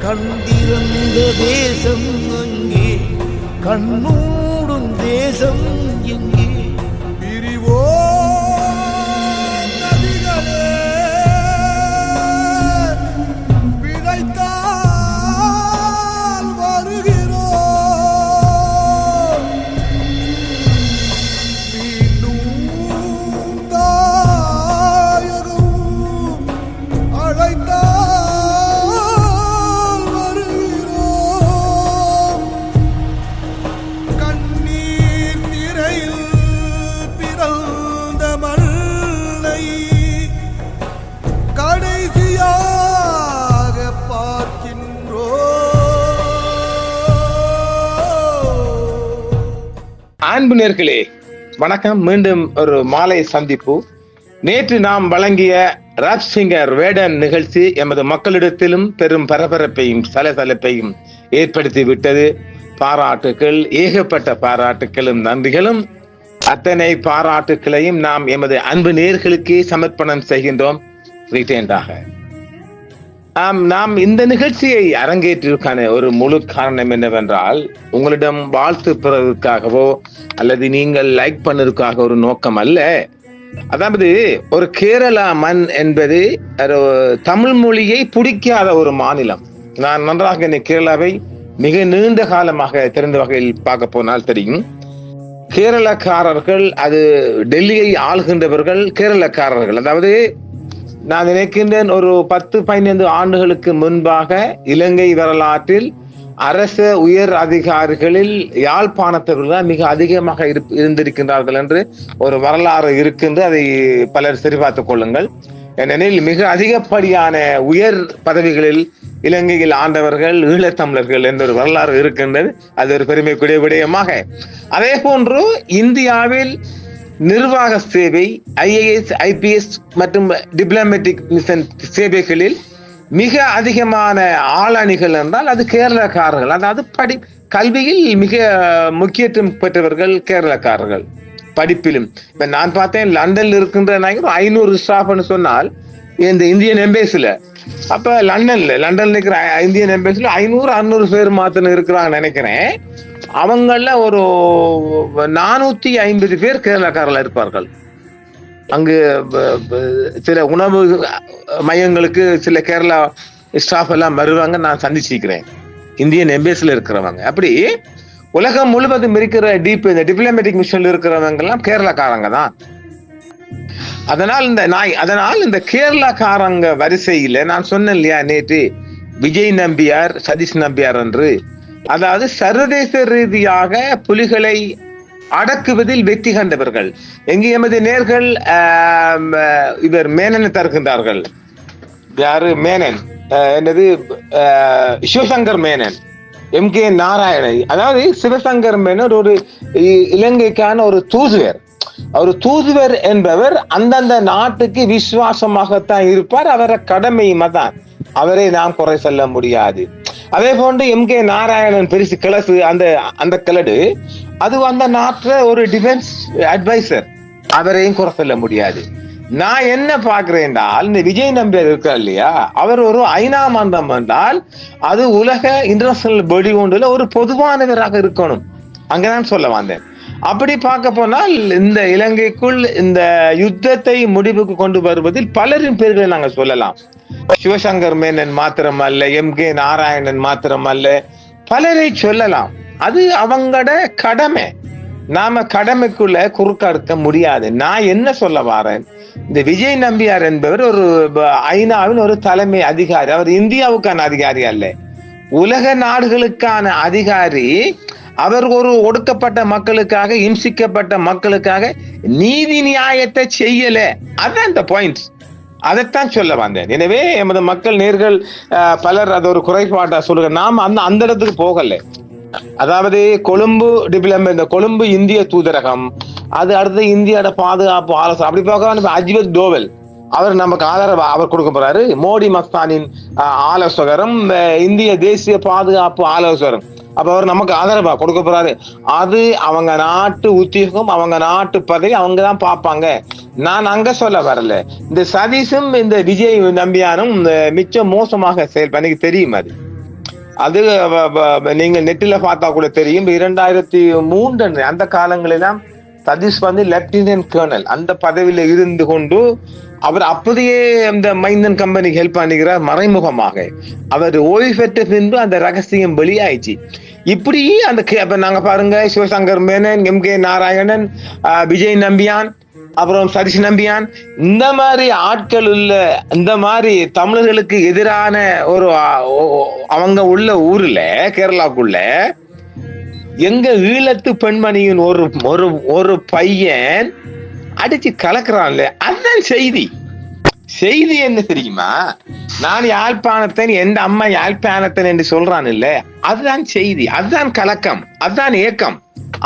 கண்டிருந்த தேசம் அங்கே, கண்ணூடும் தேசம் எங்கே? பிரிவோ நதிகளே, பிழைத்தால் வருகிறோம். மீண்டும் தாயகம் அழைத்தால் வருகிறோம். கண்ணீர் திரையில் பிறந்த மண்ணை கடைசியாக பார்க்கின்றோம். அன்பு நேயர்களே வணக்கம். மீண்டும் ஒரு மாலை சந்திப்பு. நேற்று நாம் வழங்கிய ராப் சிங்கர் வேடன் நிகழ்ச்சி எமது மக்களிடத்திலும் பெரும் பரபரப்பையும் சலசலப்பையும் ஏற்படுத்தி விட்டது. பாராட்டுக்கள், ஏகப்பட்ட பாராட்டுக்களும் நன்றிகளும். அத்தனை பாராட்டுக்களையும் நாம் எமது அன்பு நேயர்களுக்கே சமர்ப்பணம் செய்கின்றோம். ரீடெண்டாக நாம் இந்த நிகழ்ச்சியை அரங்கேற்றிருக்கான ஒரு முழு காரணம் என்னவென்றால், உங்களிடம் வாழ்த்து பெறுவதற்காகவோ அல்லது நீங்கள் லைக் பண்ணதுக்காக ஒரு நோக்கம் அல்ல. அதாவது ஒரு கேரளா மண் என்பது தமிழ் மொழியை பிடிக்காத ஒரு மாநிலம். நான் நன்றாக இந்த கேரளாவை மிக நீண்ட காலமாக தெரிந்த வகையில் பார்க்க போனால் தெரியும். கேரளக்காரர்கள், அது டெல்லியை ஆளுகின்றவர்கள் கேரளக்காரர்கள். அதாவது நான் நினைக்கின்றேன், ஒரு 10-15 ஆண்டுகளுக்கு முன்பாக இலங்கை வரலாற்றில் அரச உயர் அதிகாரிகளில் யாழ்ப்பாணத்தவர்கள் மிக அதிகமாக இருந்திருக்கின்றார்கள் என்று ஒரு வரலாறு இருக்கின்ற, அதை பலர் சரிபார்த்துக் கொள்ளுங்கள். ஏனெனில் மிக அதிகப்படியான உயர் பதவிகளில் இலங்கையில் ஆண்டவர்கள் ஈழத்தமிழர்கள் என்ற ஒரு வரலாறு இருக்கின்றது. அது ஒரு பெருமைக்குரிய விடயமாக. அதே போன்று இந்தியாவில் நிர்வாக சேவை, IAS, IPS மற்றும் டிப்ளமேட்டிக் மிஷன் சேவைகளில் மிக அதிகமான ஆளணிகள் என்றால் அது கேரளக்காரர்கள். அதாவது கல்வியில் மிக முக்கியத்துவம் பெற்றவர்கள் கேரளக்காரர்கள். படிப்பிலும் இப்ப நான் பார்த்தேன், லண்டன்ல இருக்கின்ற 500 ஸ்டாஃப்னு சொன்னால் இந்த இந்தியன் எம்பேசில, அப்ப லண்டன்ல இருக்கிற இந்தியன் எம்பேசில 500-600 பேர் மாத்திரம் இருக்கிறாங்க நினைக்கிறேன். அவங்கள ஒரு 450 பேர் கேரளக்காரர்கள் இருப்பார்கள். அங்கு சில உணவு மையங்களுக்கு சில கேரளா ஸ்டாஃப் எல்லாம் வருவாங்க, நான் சந்திச்சிருக்கிறேன், இந்தியன் எம்பேசில இருக்கிறவங்க. அப்படி உலகம் முழுவதும் இருக்கிற இந்த டிப்ளமேட்டிக் மிஷன்ல இருக்கிறவங்க எல்லாம் கேரளாக்காரங்க தான். அதனால் இந்த கேரளாக்காரங்க வரிசையில நான் சொன்னேன் இல்லையா நேற்று, விஜய் நம்பியார், சதீஷ் நம்பியார் என்று, அதாவது சர்வதேச ரீதியாக புலிகளை அடக்குவதில் வெற்றி கண்டவர்கள். எங்கே எமது நேர்கள் இவர் மேனனை தருகின்றார்கள். யாரு மேனன்? என்னது? சிவசங்கர் மேனன், MK நாராயணன். அதாவது சிவசங்கர் மேனன் ஒரு இலங்கைக்கான ஒரு தூதுவர். ஒரு தூதுவர் என்பவர் அந்தந்த நாட்டுக்கு விசுவாசமாகத்தான் இருப்பார். அவரை கடமையுமா தான், அவரை நாம் குறை சொல்ல முடியாது. அதே போன்று MK நாராயணன் பெருசு கிளசு, அந்த கிளடு, அது அந்த நாட்டுல ஒரு டிஃபென்ஸ் அட்வைசர், அவரையும் குறை சொல்ல முடியாது. நான் என்ன பாக்குறேன் என்றால், இந்த விஜய் நம்பியார் இருக்கார் இல்லையா, அவர் ஒரு ஐநா மன்றம் என்றால் அது உலக இன்டர்நேஷனல் பாடி ஒன்றுல ஒரு பொதுவானவராக இருக்கணும். அங்கதான் சொல்ல வந்தேன். அப்படி பார்க்க போனால் இந்த இலங்கைக்குள் இந்த யுத்தத்தை முடிவுக்கு கொண்டு வருவதில் பலரின் பேர்களை நாங்கள் சொல்லலாம். சிவசங்கர் மேனன் மாத்திரமல்ல, MK நாராயணன் மாத்திரமல்ல, பலரை சொல்லலாம். அது அவங்களோட கடமை. நாம கடமைக்குள்ள குறுக்கடுக்க முடியாது. நான் என்ன சொல்ல வாரேன், இந்த விஜய் நம்பியார் என்பவர் ஒரு ஐநாவின் ஒரு தலைமை அதிகாரி. அவர் இந்தியாவுக்கான அதிகாரி அல்ல, உலக நாடுகளுக்கான அதிகாரி. அவர் ஒரு ஒடுக்கப்பட்ட மக்களுக்காக, இம்சிக்கப்பட்ட மக்களுக்காக நீதி நியாயத்தை செய்யல. அதான் இந்த பாயிண்ட். அதைத்தான் சொல்ல வந்தேன். எனவே எமது மக்கள் நேர்கள் பலர் அது ஒரு குறைபாட்டா சொல்லுங்க. நாம் அந்த இடத்துக்கு போகல. அதாவது கொழும்பு இந்திய தூதரகம், அது அடுத்து இந்தியாவோட பாதுகாப்பு ஆலோசனை, அப்படி பார்க்க அஜித் டோவல் அவர் நமக்கு ஆதரவு அவர் கொடுக்க போறாரு. மோடி மஸ்தானின் ஆலோசகரும் இந்திய தேசிய பாதுகாப்பு ஆலோசகரும், அப்ப அவர் நமக்கு ஆதரவா கொடுக்க போறாரு. அது அவங்க நாட்டு உத்தியோகம், அவங்க நாட்டு பதவி, அவங்கதான் பார்ப்பாங்க. நான் அங்க சொல்ல வரல. இந்த சதீஷும் இந்த விஜய் நம்பியாரும் மிச்சம் மோசமாக செயல்பட தெரியும். அது அது நீங்க நெட்டில பார்த்தா கூட தெரியும். 2003 அந்த காலங்களெல்லாம் சதீஷ் வந்து லெப்டினன்ட் கர்னல் அந்த பதவியில இருந்து கொண்டு அவர் அப்படியே அந்த மைந்தன் கம்பெனிக்கு ஹெல்ப் பண்ணுகிறார் மறைமுகமாக. அவர் ஓய்வு பெற்ற பின்பு அந்த ரகசியம் வெளியாயிடுச்சு. இப்படி அந்த நாங்க பாருங்க, சிவசங்கர் மேனன், எம்.கே. நாராயணன், விஜய் நம்பியான், அப்புறம் சதீஷ் நம்பியான், இந்த மாதிரி ஆட்கள் உள்ள இந்த மாதிரி தமிழர்களுக்கு எதிரான ஒரு அவங்க உள்ள ஊர்ல கேரளாக்குள்ள எங்க ஈழத்து பெண்மணியின் ஒரு பையன் அடிச்சு கலக்குறான்ல, அதுதான் செய்தி. செய்தி என்ன தெரியுமா? நான் யாழ்ப்பாணத்தன், எந்த அம்மா யாழ்ப்பாணத்தன் என்று சொல்றான் இல்ல, அதுதான் செய்தி, அதுதான் கலக்கம், அதுதான் ஏக்கம்,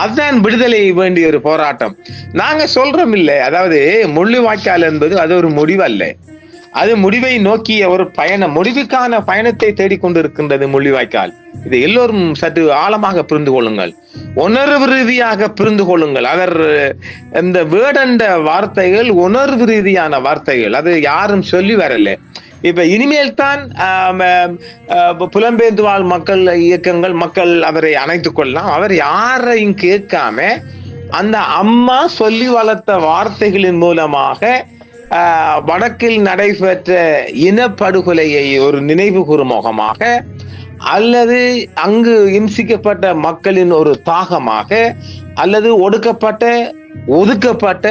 அதுதான் விடுதலை வேண்டிய ஒரு போராட்டம். நாங்க சொல்றோம் இல்ல, அதாவது முள்ளிவாய்க்கால் என்பது அது ஒரு முடிவு அல்ல, அது முடிவை நோக்கிய ஒரு பயணம், முடிவுக்கான பயணத்தை தேடிக்கொண்டிருக்கின்றது முள்ளிவாய்க்கால். இதை எல்லோரும் சற்று ஆழமாக புரிந்து கொள்ளுங்கள், உணர்வு ரீதியாக புரிந்து கொள்ளுங்கள். அவர் இந்த வேடண்ட வார்த்தைகள் உணர்வு ரீதியான வார்த்தைகள், அது யாரும் சொல்லி வரல. இப்ப இனிமேல் தான் புலம்பெயர்ந்து வாழ் மக்கள் இயக்கங்கள் மக்கள் அவரை அணைத்துக் கொள்ளலாம். அவர் யாரையும் கேட்காம அந்த அம்மா சொல்லி வளர்த்த வார்த்தைகளின் மூலமாக வடக்கில் நடைபெற்ற இனப்படுகொலையை ஒரு நினைவு கூறும் முகமாக, அல்லது அங்கு இம்சிக்கப்பட்ட மக்களின் ஒரு தாகமாக, அல்லது ஒடுக்கப்பட்ட, ஒதுக்கப்பட்ட,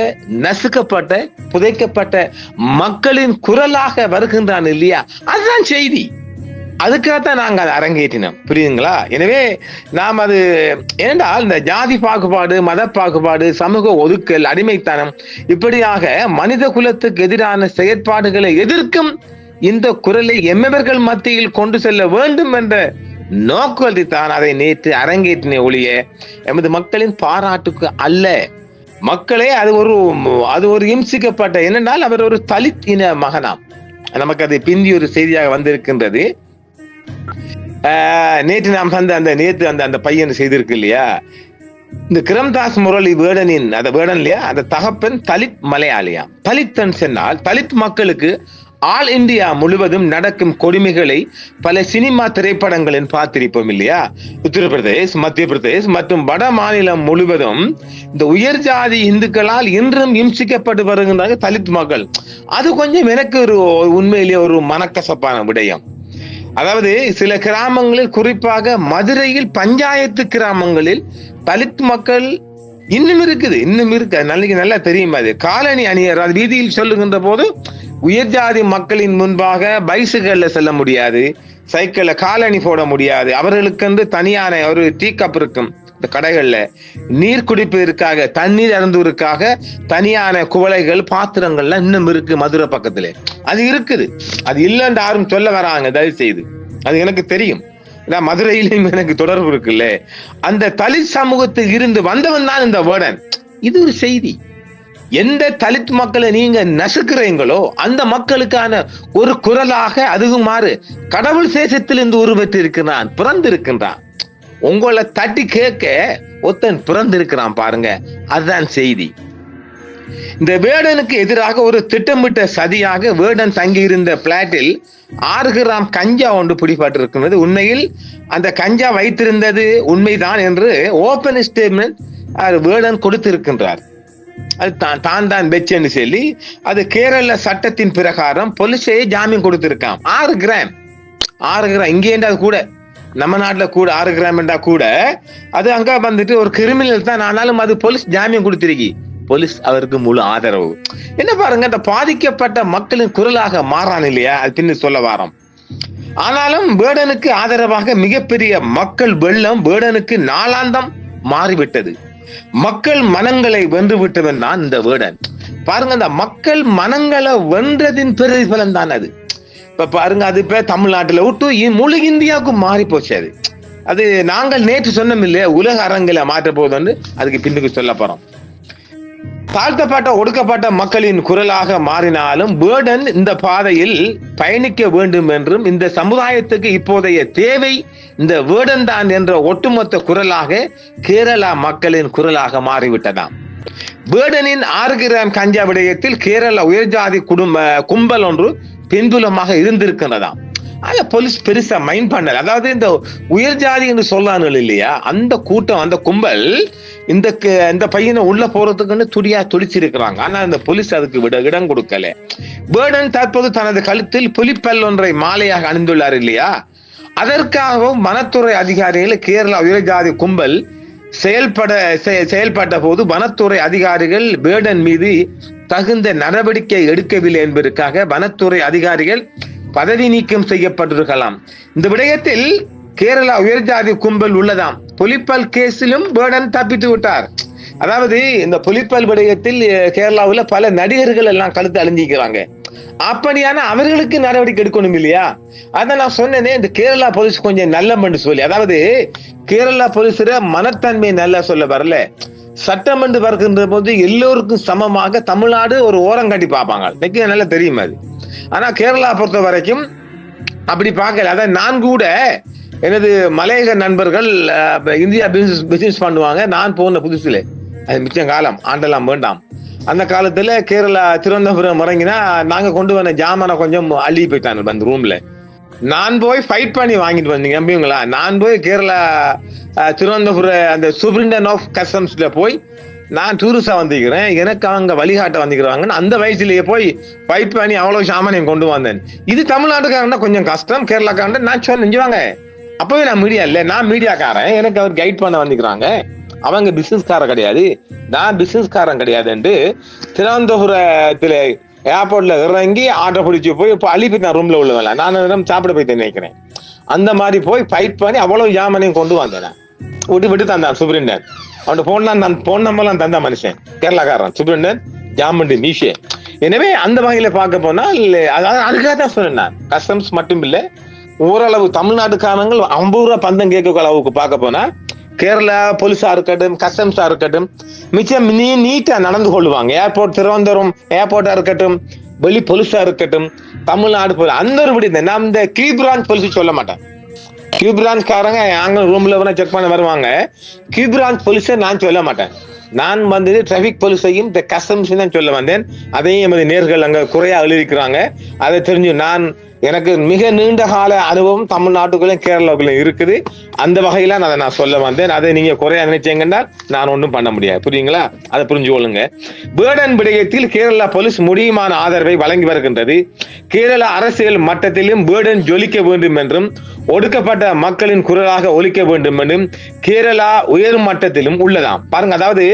நசுக்கப்பட்ட, புதைக்கப்பட்ட மக்களின் குரலாக வருகின்றான் இல்லையா, அதுதான் செய்தி. அதுக்காகத்தான் நாங்க அதை அரங்கேற்றினோம், புரியுதுங்களா? எனவே நாம் அது ஏனென்றால் இந்த ஜாதி பாகுபாடு, மத பாகுபாடு, சமூக ஒதுக்கல், அடிமைத்தனம், இப்படியாக மனித குலத்துக்கு எதிரான செயற்பாடுகளை எதிர்க்கும் இந்த குரலை எம்மவர்கள் மத்தியில் கொண்டு செல்ல வேண்டும் என்ற நோக்கத்தில் தான் அதை நேற்று அரங்கேற்றின ஒழிய எமது மக்களின் பாராட்டுக்கு அல்ல. மக்களே, அது ஒரு இம்சிக்கப்பட்ட, என்னென்றால் அவர் ஒரு தலித் இன மகனாம். நமக்கு அது பிந்தி ஒரு செய்தியாக வந்திருக்கின்றது. நேற்று நாம் அந்த பையன் செய்திருக்கு இல்லையா, இந்த கிரம்தாஸ் முரளி வேடனின் அந்த வேடன் இல்லையா, அந்த தகப்பன் தலித் மலையாளியாம். தலித்தன் சொன்னால் தலித் மக்களுக்கு ஆல் இந்தியா முழுவதும் நடக்கும் கொடுமைகளை பல சினிமா திரைப்படங்களில் பார்த்திருப்போம் இல்லையா. உத்தரப்பிரதேஷ், மத்திய பிரதேஷ் மற்றும் வட மாநிலம் முழுவதும் இந்த உயர் ஜாதி இந்துக்களால் இன்றும் இம்சிக்கப்பட்டு வருகின்றாங்க தலித் மக்கள். அது கொஞ்சம் எனக்கு ஒரு உண்மையிலேயே ஒரு மனக்கசப்பான விடயம். அதாவது சில கிராமங்களில், குறிப்பாக மதுரையில் பஞ்சாயத்து கிராமங்களில் தலித் மக்கள் இன்னும் இருக்கு. நல்லா தெரியும். அது காலனி அணியர், அது வீதியில் சொல்லுகின்ற போது உயர் ஜாதி மக்களின் முன்பாக பைசுகள்ல செல்ல முடியாது, சைக்கிள்ல காலணி போட முடியாது. அவர்களுக்கு தனியான ஒரு டீ கப் இருக்கும் இந்த கடைகள்ல, நீர் குடிப்பதற்காக, தண்ணீர் அருந்துவதற்காக தனியான குவளைகள், பாத்திரங்கள்லாம் இன்னும் இருக்கு மதுரை பக்கத்துல. அது இருக்குது, அது இல்லைன்னு யாரும் சொல்ல வராங்க, தயவு செய்து. அது எனக்கு தெரியும், மதுரையிலும் எனக்கு தொடர்பு இருக்குல்ல. அந்த தலித் சமூகத்தில் இருந்து வந்தவன் தான் இந்த வேடன். இது ஒரு செய்தி. எந்த தலித் மக்களை நீங்க நசுக்கிறீங்களோ அந்த மக்களுக்கான ஒரு குரலாக அதுகுமாறு கடவுள் சேஷத்திலிருந்து உருவெற்று இருக்கிறான், பிறந்திருக்கின்றான். உங்களை தட்டி கேட்க ஒருத்தன் பிறந்திருக்கிறான் பாருங்க, அதுதான் செய்தி. இந்த வேடனுக்கு எதிராக ஒரு திட்டமிட்ட சதியாக வேடன் தங்கியிருந்த பிளாட்டில் 6 கிராம் கஞ்சா ஒன்று பிடிபட்டிருக்கிறது. உண்மையில் அந்த கஞ்சா வைத்திருந்தது உண்மைதான் என்று ஓபன் ஸ்டேட்மெண்ட் வேடன் கொடுத்திருக்கின்றார். அது தான் வெச்சன்னு சொல்லி அது கேரள சட்டத்தின் பிரகாரம் போலீஸே ஜாமீன் கொடுத்திருக்கான். 6 கிராம் இங்கே அது கூட நம்ம நாட்டுல கூட 6 கிராம் என்றா கூட அது அங்க வந்துட்டு ஒரு கிரிமினல் தான். ஆனாலும் அது போலீஸ் ஜாமீன் கொடுத்திருக்கி, போலீஸ் அவருக்கு முழு ஆதரவு. என்ன பாருங்க, இந்த பாதிக்கப்பட்ட மக்களின் குரலாக மாறான் இல்லையா, அது பின்னு சொல்ல வாரம். ஆனாலும் வேடனுக்கு ஆதரவாக மிகப்பெரிய மக்கள் வெள்ளம் வேடனுக்கு நாளாந்தம் மாறிவிட்டது. மக்கள் மனங்களை வென்று விட்டவன் தான் இந்த வேடன். பாருங்க, அந்த மக்கள் மனங்களை வென்றதின் பிரதிபலன் தான் அது. இப்ப பாருங்க, அது இப்ப தமிழ்நாட்டுல விட்டு முழு இந்தியாவுக்கும் மாறி போச்சு. அது நாங்கள் நேற்று சொன்னோம் இல்லையா, உலக அரங்கில மாற்ற போகுதுன்னு அதுக்கு பின்னுக்கு சொல்ல போறோம். தாழ்த்தப்பட்ட, ஒடுக்கப்பட்ட மக்களின் குரலாக மாறினாலும் வேடன் இந்த பாதையில் பயணிக்க வேண்டும் என்றும், இந்த சமுதாயத்துக்கு இப்போதைய தேவை இந்த வேடன் தான் என்ற ஒட்டுமொத்த குரலாக கேரளா மக்களின் குரலாக மாறிவிட்டதாம். வேடனின் 6 கிராம் கஞ்சா விடயத்தில் கேரள உயர்ஜாதி கும்பல் ஒன்று பின்புலமாக இருந்திருக்கிறதாம். அத போலீஸ் பெருசா மைண்ட் பண்ணல. அதாவது இந்த உயர் ஜாதி என்று சொல்லானுகள் இல்லையா, அந்த கூட்டம், அந்த கும்பல் இந்த பையனை உள்ள போறதுக்குன்னு துடிச்சிருக்கிறாங்க. ஆனா இந்த போலீஸ் அதுக்கு இடம் கொடுக்கல. பேர்டன் தற்போது தனது கழுத்தில் புலிப்பல் ஒன்றை மாலையாக அணிந்துள்ளார் இல்லையா, அதற்காகவும் வனத்துறை அதிகாரிகள் கேரளா உயர்ஜாதி கும்பல் செயல்பட்ட போது வனத்துறை அதிகாரிகள் பேர்டன் மீது தகுந்த நடவடிக்கை எடுக்கவில்லை என்பதற்காக வனத்துறை அதிகாரிகள் பதவி நீக்கம் செய்யப்பட்டிருக்கலாம். இந்த விடயத்தில் கேரளா உயர்ஜாதி கும்பல் உள்ளதாம். புலிப்பல் கேஸிலும் பேர்டன் தப்பித்து விட்டார். அதாவது இந்த புலிப்பல் விடயத்தில் கேரளாவில் பல நடிகர்கள் எல்லாம் கழுத்து அழிஞ்சிக்கிறாங்க. அப்படியான அவர்களுக்கு நடவடிக்கை எடுக்கணும் இல்லையா? அதான் நான் சொன்னேனே, இந்த கேரளா போலீஸ் கொஞ்சம் நல்ல சொல்லி, அதாவது கேரளா போலீஸ் மனத்தன்மை நல்லா சொல்ல வரல. சட்டம் என்று வருகின்ற போது எல்லோருக்கும் சமமாக தமிழ்நாடு ஒரு ஓரம் காட்டி பார்ப்பாங்க. எனக்கு நல்லா தெரியும் அது. ஆனா கேரளா பொறுத்த வரைக்கும் அப்படி பார்க்கல. அதான் நான் கூட எனது மலையக நண்பர்கள் இந்தியா பிசினஸ் பண்ணுவாங்க. நான் போன புதுசுல, அது மிச்சம் காலம், ஆண்டெல்லாம் வேண்டாம். அந்த காலத்துல கேரளா திருவனந்தபுரம் இறங்கினா நாங்க கொண்டு வந்த ஜாமான கொஞ்சம் அள்ளி போயிட்டாங்க அந்த ரூம்ல. நான் போய் ஃபைட் பண்ணி வாங்கிட்டு வந்தீங்க நம்பிங்களா? நான் போய் கேரளா திருவனந்தபுர அந்த சூப்பரிண்டென்டென்ட் ஆஃப் கஸ்டம்ஸ்ல போய் நான் டூரிஸ்டா வந்துக்கிறேன், எனக்கு அவங்க வழிகாட்ட வந்துக்கிறாங்கன்னு அந்த வயசுலயே போய் ஃபைட் பண்ணி அவ்வளவு சாமானியம் கொண்டு வந்தேன். இது தமிழ்நாட்டுக்காரன்னா கொஞ்சம் கஷ்டம், கேரளாக்காரன் நான் செஞ்சுவாங்க. அப்பவே நான் மீடியா இல்ல, நான் மீடியாக்காரன், எனக்கு அவர் கைட் பண்ண வந்துக்கிறாங்க. அவங்க பிசினஸ்காரன் கிடையாது, நான் பிசினஸ்காரன் கிடையாதுன்ட்டு திருவனந்தபுரத்துல ஏர்போர்ட்ல இறங்கி ஆர்டர் பிடிச்சி போய் இப்போ அழிப்பு நான் ரூம்ல உள்ளவங்கள நான் சாப்பிட போய் நினைக்கிறேன். அந்த மாதிரி போய் ஃபைட் பண்ணி அவ்வளவு ஜாமனையும் கொண்டு வந்தேன். விட்டு தந்தான் சூப்பரிண்டென்ட். அவன் போன் நம்பர்லாம் தந்தா மனுஷன், கேரளாக்காரன் சூப்பரிண்டென்ட் ஜாமண்டி மீஷே. எனவே அந்த வகையில பார்க்க போனால் அதுக்காக தான் சொன்னேன். நான் கஸ்டம்ஸ் மட்டும் இல்லை, ஓரளவு தமிழ்நாட்டுக்காரங்கள் 50 ரூபா பந்தம் கேட்க அளவுக்கு பார்க்க போனா கேரளா போலீஸா இருக்கட்டும், கஸ்டம்ஸா இருக்கட்டும், மிச்சம் நீட்டா நடந்து கொள்வாங்க. ஏர்போர்ட் திருவனந்தபுரம் ஏர்போர்ட்டா இருக்கட்டும், வெளி போலீஸா இருக்கட்டும், தமிழ்நாடு அந்த ஒரு விட நான் இந்த கியூ பிரான்ச் போலீஸ் சொல்ல மாட்டேன். கியூ பிரான்ச்காரங்க அங்க ரூம்ல செக் பண்ண வருவாங்க. கியூ பிரான்ச் போலீஸை நான் சொல்ல மாட்டேன். நான் வந்தது டிராபிக் போலீஸையும் இந்த கஸ்டம்ஸையும் தான் சொல்ல வந்தேன். அதையும் எமது நேர்கள் அங்க குறையா எழுதிக்கிறாங்க. அதை தெரிஞ்சு எனக்கு மிக நீண்ட கால அனுபவம் தமிழ்நாட்டுக்குள்ளேயும் கேரளாவுக்குள்ளேயும் இருக்குது. அந்த வகையில நான் சொல்ல வந்தேன். அதை நீங்க குறையா நினைச்சீங்கன்னா நான் ஒன்றும் பண்ண முடியாது. புரியுங்களா? அதை புரிஞ்சு கொள்ளுங்க. பேர்டன் விடயத்தில் கேரளா போலீஸ் முடியுமான ஆதரவை வழங்கி வருகின்றது. கேரளா அரசியல் மட்டத்திலும் பேர்டன் ஜொலிக்க வேண்டும் என்றும் ஒடுக்கப்பட்ட மக்களின் குரலாக ஒலிக்க வேண்டும் என்றும் கேரளா உயர் மட்டத்திலும் உள்ளதாம். பாருங்க, அதாவது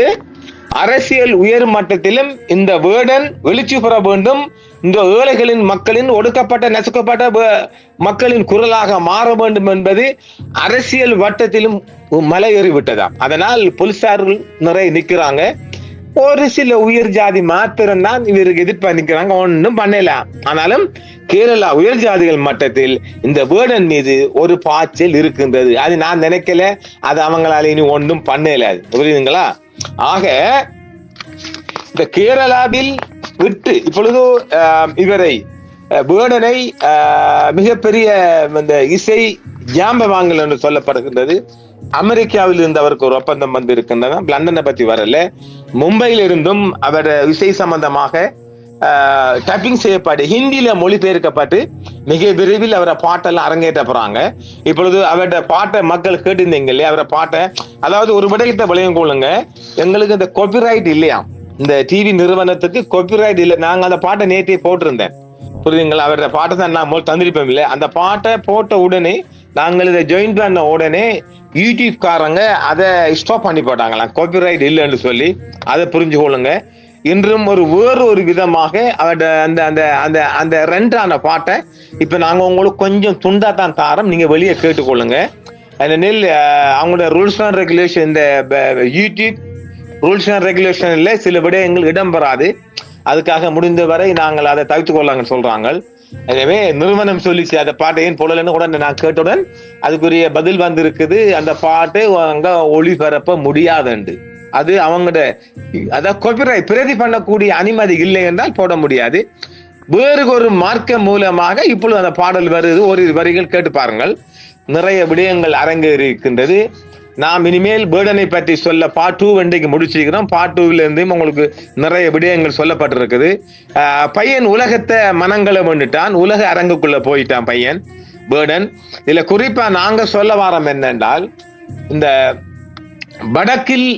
அரசியல் உயர் மட்டத்திலும் இந்த பேர்டன் வெளிச்சு பெற வேண்டும், இந்த ஏழைகளின் மக்களின் ஒடுக்கப்பட்ட நசுக்கப்பட்ட மக்களின் குரலாக மாற வேண்டும் என்பது அரசியல் வட்டத்திலும் மலையேறிவிட்டதாம். அதனால் போலீசார்கள் நிறைய நிற்கிறாங்க. ஒரு சில உயர் ஜாதி மாத்திரம் தான் இவருக்கு எதிர்ப்பு நிற்கிறாங்க, ஒன்றும் பண்ணலாம். ஆனாலும் கேரளா உயர் ஜாதிகள் மட்டத்தில் இந்த பேர்டன் மீது ஒரு பாய்ச்சல் இருக்கின்றது. அது நான் நினைக்கல, அது அவங்களால இனி ஒன்றும் பண்ணல. புரியுதுங்களா? ஆக இந்த கேரளாவில் விட்டு இப்பொழுது இவரை பேர்டனை மிகப்பெரிய இந்த இசை ஜாம்பவாங்கல் என்று சொல்லப்படுகின்றது. அமெரிக்காவில் இருந்து அவருக்கு ஒரு ஒப்பந்தம் வந்து இருக்கின்றன. லண்டனை பத்தி வரல, மும்பையில் இருந்தும் அவர் இசை சம்பந்தமாக டப்பிங் செய்யப்பட்டு ஹிந்தியில மொழிபெயர்க்கப்பட்டு மிக விரைவில் அவரை பாட்டெல்லாம் அரங்கேற்ற போறாங்க. இப்பொழுது அவரோட பாட்டை மக்கள் கேட்டிருந்தீங்க இல்லையா? அவரை பாட்டை, அதாவது ஒரு விடயத்தை விளையும் கொள்ளுங்க, எங்களுக்கு இந்த காப்பிரைட் இல்லையா, இந்த டிவி நிறுவனத்துக்கு காப்பிரைட் இல்லை. நாங்க அந்த பாட்டை நேற்றே போட்டிருந்தேன். புரியுதுங்களா? அவரோட பாட்டை தான் நான் தந்திருப்போம் இல்லை. அந்த பாட்டை போட்ட உடனே நாங்கள் இதை ஜாயின் பண்ண உடனே யூடியூப் காரங்க அதை ஸ்டாப் பண்ணி போட்டாங்களாம், காப்பிரைட் இல்லைன்னு சொல்லி. அதை புரிஞ்சு கொள்ளுங்க. இன்றும் வேறு விதமாக அவட அந்த அந்த அந்த அந்த ரெண்டான பாட்டை இப்ப நாங்க உங்களுக்கு கொஞ்சம் துண்டா தான் தாரோம், நீங்க வெளியே கேட்டுக்கொள்ளுங்க. நெல் அவங்களோட ரூல்ஸ் அண்ட் ரெகுலேஷன், இந்த யூடியூப் ரூல்ஸ் அண்ட் ரெகுலேஷன்ல சில விடயங்கள் இடம்பெறாது. அதுக்காக முடிந்த வரை நாங்கள் அதை தவிர்த்து கொள்ளாங்கன்னு சொல்றாங்க. எனவே நிறுவனம் சொல்லிச்சு அந்த பாட்டை ஏன் போடலன்னு உடனே நான் கேட்டவுடன் அதுக்குரிய பதில் வந்து இருக்குது, அந்த பாட்டை அங்க ஒளிபரப்ப முடியாதுண்டு. அது அவங்களோட அதாவது காப்பிரைட் பிரதி பண்ணக்கூடிய அனுமதி இல்லை என்றால் போட முடியாது. வேறு ஒரு மார்க்கம் மூலமாக இப்பொழுது அந்த பாடல் வருது. ஒரு வரிகள் கேட்டு பாருங்கள். நிறைய விடயங்கள் அரங்கேறி இருக்கின்றது. நாம் இனிமேல் பேர்டனை பற்றி சொல்ல பார்ட் 2 இன்றைக்கு முடிச்சிருக்கிறோம். பார்ட் 2ல இருந்தும் உங்களுக்கு நிறைய விடயங்கள் சொல்லப்பட்டிருக்குது. பையன் உலகத்தை மனங்களை வந்துட்டான், உலக அரங்குக்குள்ள போயிட்டான் பையன். பேர்டன். இதுல குறிப்பா நாங்க சொல்ல வாரம் என்னென்றால், இந்த வடக்கில்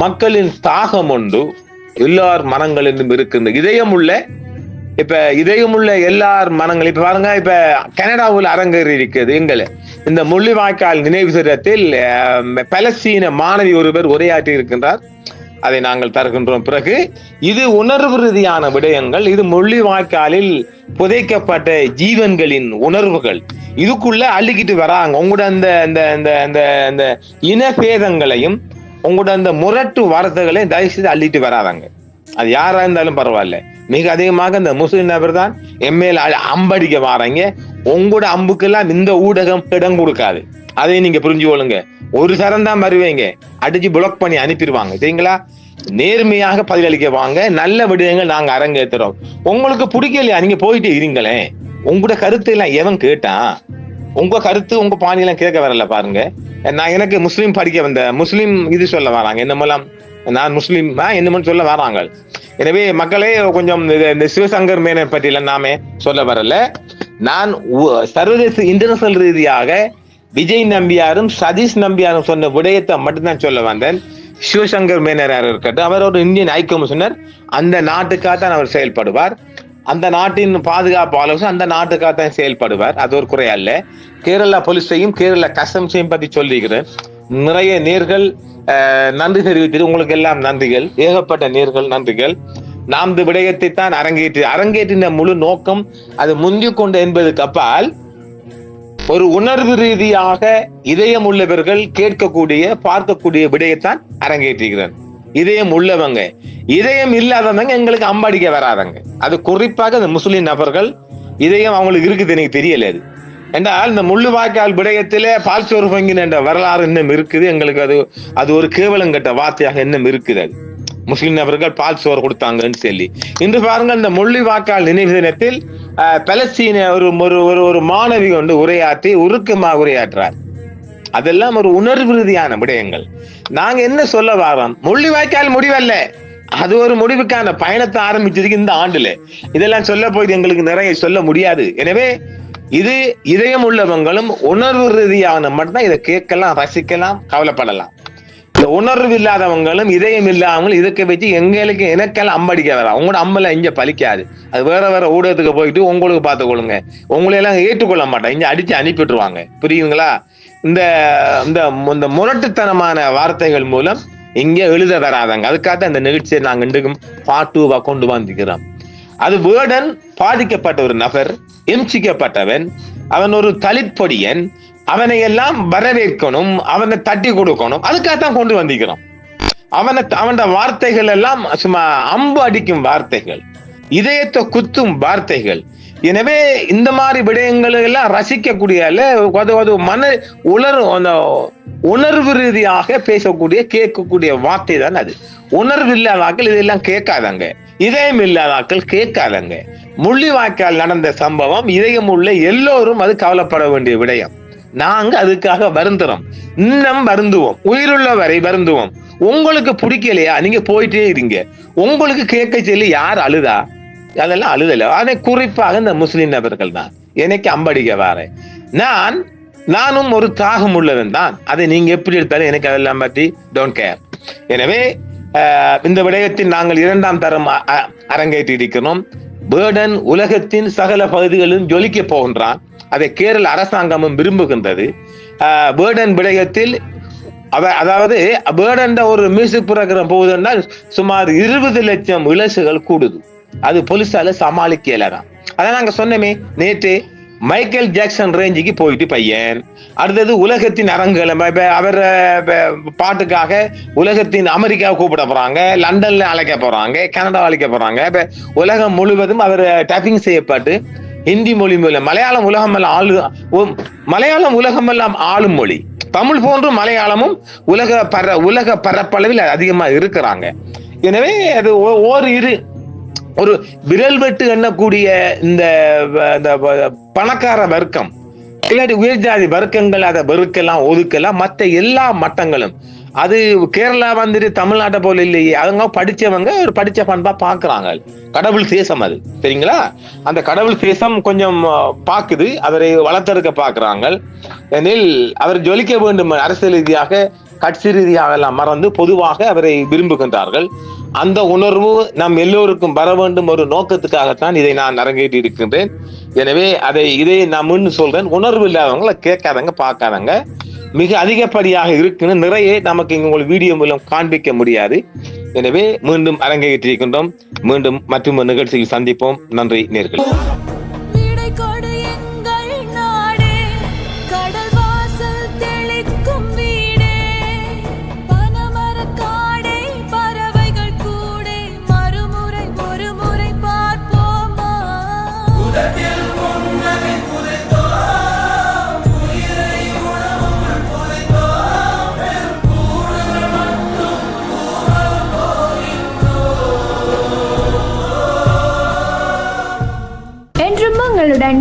மக்களின் தாகம் உண்டு எல்லார் மனங்களிலும் இருக்கின்ற இதயம் உள்ள எல்லார் மனங்கள். இப்ப பாருங்க, இப்ப கனடாவில் அரங்கேறி இருக்கிறது எங்களை இந்த முள்ளிவாய்க்கால் நினைவு தினத்தில் பலஸ்தீன மாணவி ஒருவர் உரையாற்றி இருக்கின்றார். அதை நாங்கள் தருகின்றோம். பிறகு இது உணர்வு ரீதியான விடயங்கள், இது முள்ளிவாய்க்காலில் புதைக்கப்பட்ட ஜீவன்களின் உணர்வுகள், இதுக்குள்ள அள்ளிக்கிட்டு வராங்க. உங்களோட அந்த இனபேதங்களையும் உங்களோட அந்த முரட்டு வார்த்தைகளையும் தயவு செய்து அள்ளிட்டு வராதாங்க. அது யாரா இருந்தாலும் பரவாயில்ல. மிக அதிகமாக இந்த முஸ்லிம் நபர் தான் எம்எல் அம்படிக்க வாரங்க. உங்களோட அம்புக்கெல்லாம் இந்த ஊடகம் இடம் கொடுக்காது. அதை நீங்க புரிஞ்சு கொள்ளுங்க. ஒரு சரம் தான் வருவீங்க, அடிச்சு பிளாக் பண்ணி அனுப்பிடுவாங்க. சரிங்களா? நேர்மையாக பதிலளிக்க வாங்க. நல்ல விடயங்கள் நாங்க அரங்கேற்றுறோம். உங்களுக்கு பிடிக்கலையா, நீங்க போயிட்டு இருங்களேன். உங்களோட கருத்து எல்லாம் எவன் கேட்டான்? உங்க கருத்து உங்க பாணியெல்லாம் கேட்க வரல. பாருங்க, நான் எனக்கு முஸ்லீம் படிக்க வந்த முஸ்லீம் இது சொல்ல வராங்க. என்ன மூலம் நான் முஸ்லீம் என்னமோ சொல்ல வராங்க. எனவே மக்களே, கொஞ்சம் இந்த சிவசங்கர் மேனன் பற்றியெல்லாம் நாமே சொல்ல வரல. நான் சர்வதேச இன்டர்நேஷனல் ரீதியாக விஜய் நம்பியாரும் சதீஷ் நம்பியாரும் சொன்ன விடயத்தை மட்டும்தான் சொல்ல வந்தேன். சிவசங்கர் மேனராக இருக்கட்டும், அவர் ஒரு இந்தியன் ஹை கமிஷனர். அந்த நாட்டுக்காகத்தான் அவர் செயல்படுவார். அந்த நாட்டின் பாதுகாப்பு ஆலோசனை அந்த நாட்டுக்காகத்தான் செயல்படுவார். அது ஒரு குறை அல்ல. கேரளா போலீஸையும் கேரளா கஸ்டம்ஸையும் பற்றி சொல்லிக்கிறேன். நிறைய நேர்கள் நன்றி தெரிவித்து உங்களுக்கு எல்லாம் நன்றிகள். ஏகப்பட்ட நேர்கள் நன்றிகள். நாம் இந்த விடயத்தை தான் அரங்கேற்றின முழு நோக்கம் அது முந்தி கொண்டு என்பதுக்கு அப்பால் ஒரு உணர்வு ரீதியாக இதயம் உள்ளவர்கள் கேட்கக்கூடிய பார்க்கக்கூடிய விடயத்தான் அரங்கேற்றுகிறேன். இதயம் உள்ளவங்க, இதயம் இல்லாதவங்க எங்களுக்கு அம்பாடிக்க வராதங்க. அது குறிப்பாக இந்த முஸ்லிம் நபர்கள் இதயம் அவங்களுக்கு இருக்குது, எனக்கு தெரியல. அது என்றால் இந்த முள்ளுவாய்க்கால் விடயத்திலே பால் சோறு பங்கின என்ற வரலாறு இன்னும் இருக்குது. எங்களுக்கு அது ஒரு கேவலங்கட்ட வார்த்தையாக இன்னும் இருக்குது. அது முஸ்லிம் நபர்கள் பால் சோறு கொடுத்தாங்கன்னு சொல்லி. இன்று பாருங்கள், இந்த முள்ளிவாய்க்கால் நினைவு தினத்தில் பலஸ்தீன ஒரு மாணவி கொண்டு உருக்கமாக உரையாற்றார். அதெல்லாம் ஒரு உணர்வு ரீதியான விடயங்கள். நாங்க என்ன சொல்ல வாரோம்? முள்ளிவாய்க்கால் முடிவல்ல, அது ஒரு முடிவுக்கான பயணத்தை ஆரம்பிச்சிருக்கு இந்த ஆண்டுல. இதெல்லாம் சொல்ல போய் எங்களுக்கு நிறைய சொல்ல முடியாது. எனவே இது இதயம் உள்ளவங்களும் உணர்வு ரீதியான மட்டும்தான் இதை கேட்கலாம், ரசிக்கலாம், கவலைப்படலாம். இந்த உணர்வு இல்லாதவங்களும் இதயம் இல்லாதவங்களும் இதுக்கு வச்சு எனக்கெல்லாம் அம்படிக்க வரலாம். உங்களோட அம்பல இங்க பலிக்காது. அது வேற ஊடகத்துக்கு போயிட்டு உங்களுக்கு பார்த்து கொள்ளுங்க. உங்களை எல்லாம் ஏற்றுக்கொள்ள மாட்டேன், இங்க அடிச்சு அனுப்பிட்டுருவாங்க. புரியுதுங்களா? இந்த முரட்டுத்தனமான வார்த்தைகள் மூலம் இங்க எழுத வராதாங்க. அதுக்காக இந்த நிகழ்ச்சியை நாங்க இன்றைக்கும் பாட்டுவா கொண்டு வந்துக்கிறோம். அது வேடன் பாதிக்கப்பட்ட ஒரு நபர், எம்சிக்கப்பட்டவன், அவன் ஒரு தலிப்பொடியன், அவனை எல்லாம் வரவேற்கணும், அவனை தட்டி கொடுக்கணும். அதுக்காகத்தான் கொண்டு வந்திருக்கிறோம். அவன் வார்த்தைகள் எல்லாம் சும்மா அம்பு அடிக்கும் வார்த்தைகள், இதயத்தை குத்தும் வார்த்தைகள். எனவே இந்த மாதிரி விடயங்கள் எல்லாம் ரசிக்கக்கூடிய உணர்வு ரீதியாக பேசக்கூடிய கேட்கக்கூடிய வார்த்தை தான் அது. உணர்வு இல்லாதாக்கள் இதெல்லாம் கேட்காதாங்க, இதயம் இல்லாதாக்கள் கேட்காதாங்க. முள்ளிவாய்க்கால் நடந்த சம்பவம் இதயம் உள்ள எல்லோரும் அது கவலைப்பட வேண்டிய விடயம். நாங்க அதுக்காக வருந்துறோம், இன்னும் வருந்துவோம், உயிருள்ள வரை வருந்துவோம். உங்களுக்கு பிடிக்கலையா, நீங்க போயிட்டே இருங்க. உங்களுக்கு கேட்க சொல்லி யார் அழுதா? அதெல்லாம் அழுதல. அதை குறிப்பாக இந்த முஸ்லிம் நபர்கள் தான் எனக்கு அம்படிக்க வார. நானும் ஒரு தாகம் உள்ளவன் தான். அதை நீங்க எப்படி எடுத்தாலும் எனக்கு அதெல்லாம் பற்றி டோன்ட் கேர். எனவே இந்த விடயத்தில் நாங்கள் 2ஆம் தரம் அரங்கேற்றி இருக்கிறோம். பேர்டன் உலகத்தின் சகல பகுதிகளிலும் ஜொலிக்க போகின்றான். அதை கேரள அரசாங்கமும் விரும்புகின்றது. பேர்டன் விடயத்தில் அதாவது பேர்டன் ஒரு மியூசிக் புரோகிராம் போகுதுன்னா சுமார் 20 லட்சம் இலசுகள் கூடுது. அது போலீஸால சமாளிக்கலதான். அதான் நாங்க சொன்னமே நேற்று, மைக்கேல் ஜாக்சன் ரேஞ்சுக்கு போயிட்டு பையன். அடுத்தது உலகத்தின் அரங்குகளை அவர் பாட்டுக்காக உலகத்தின் அமெரிக்காவை கூப்பிட போறாங்க, லண்டன்ல அழைக்க போறாங்க, கனடா அழைக்க போறாங்க. இப்ப உலகம் முழுவதும் அவர் டப்பிங் செய்யப்பட்டு ஹிந்தி மொழி மூலம் மலையாளம் உலகமெல்லாம் ஆளும் மொழி. தமிழ் போன்று மலையாளமும் உலக பரப்பளவில் அதிகமா இருக்கிறாங்க. எனவே அது ஒரு விரல் வெட்டு எண்ணக்கூடிய இந்த பணக்கார வர்க்கம் இல்லாட்டி உயர்ஜாதி வர்க்கங்கள் அதை வெறுக்கலாம், ஒதுக்கலாம். மற்ற எல்லா மட்டங்களும் அது கேரளா வந்துட்டு தமிழ்நாட்டை போல இல்லையே. அவங்க படிச்சவங்க ஒரு படிச்ச பண்பா பாக்குறாங்க. கடவுள் தேசம் அது, சரிங்களா? அந்த கடவுள் தேசம் கொஞ்சம் பாக்குது, அவரை வளர்த்தெடுக்க பாக்குறாங்க. எனில் அவர் ஜொலிக்க வேண்டும் அரசியல் ரீதியாக, கட்சி ரீதியாக எல்லாம் மறந்து பொதுவாக அவரை விரும்புகின்றார்கள். அந்த உணர்வு நம் எல்லோருக்கும் வர வேண்டும் ஒரு நோக்கத்துக்காகத்தான் இதை நான் அரங்கேற்றி இருக்கின்றேன். எனவே இதை நான் முன்னு சொல்றேன், உணர்வு இல்லாதவங்களை கேட்காதங்க, பார்க்காதங்க. மிக அதிகப்படியாக இருக்குன்னு நிறைய நமக்கு உங்களுக்கு வீடியோ மூலம் காண்பிக்க முடியாது. எனவே மீண்டும் அரங்கேற்றிருக்கின்றோம். மீண்டும் மற்றும் நிகழ்ச்சியில் சந்திப்போம். நன்றி நேயர்களே.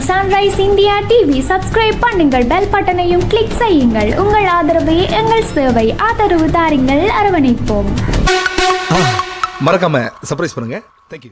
சன்ரைஸ் இந்தியா டிவி சப்ஸ்கிரைப் பண்ணுங்கள், பெல் பட்டனையும் கிளிக் செய்யுங்கள். உங்கள் ஆதரவே எங்கள் சேவை. ஆதரவு தாருங்கள், அரவணைப்போம். மறக்காம சர்ப்ரைஸ் பண்ணுங்க. தேங்க்யூ.